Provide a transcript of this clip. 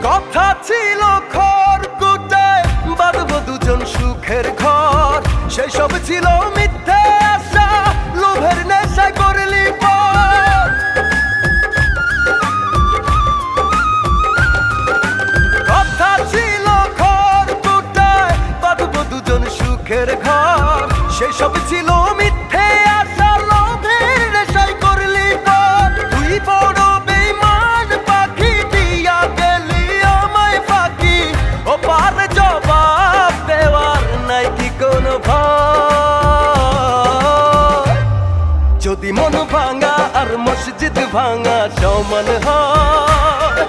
কথা ছিল খড়কুটায় বাঁধব দুজন সুখের ঘর, সেই সব ছিল মিথ্যে আশা, লোভের নেশায় করলি পর। কথা ছিল খড়কুটায় বাঁধব দুজন সুখের ঘর, সেই সব ছিল মিথ্যে আশা, লোভের নেশায় করলি পর। তুই বড় বেঈমান পাখি, দিয়া গেলি আমায় ফাঁকি, ও পার জবাব দেওয়ার নাই কি কোনো ভয়? যদি মন ভাঙা আর মসজিদ ভাঙা সমান হয়,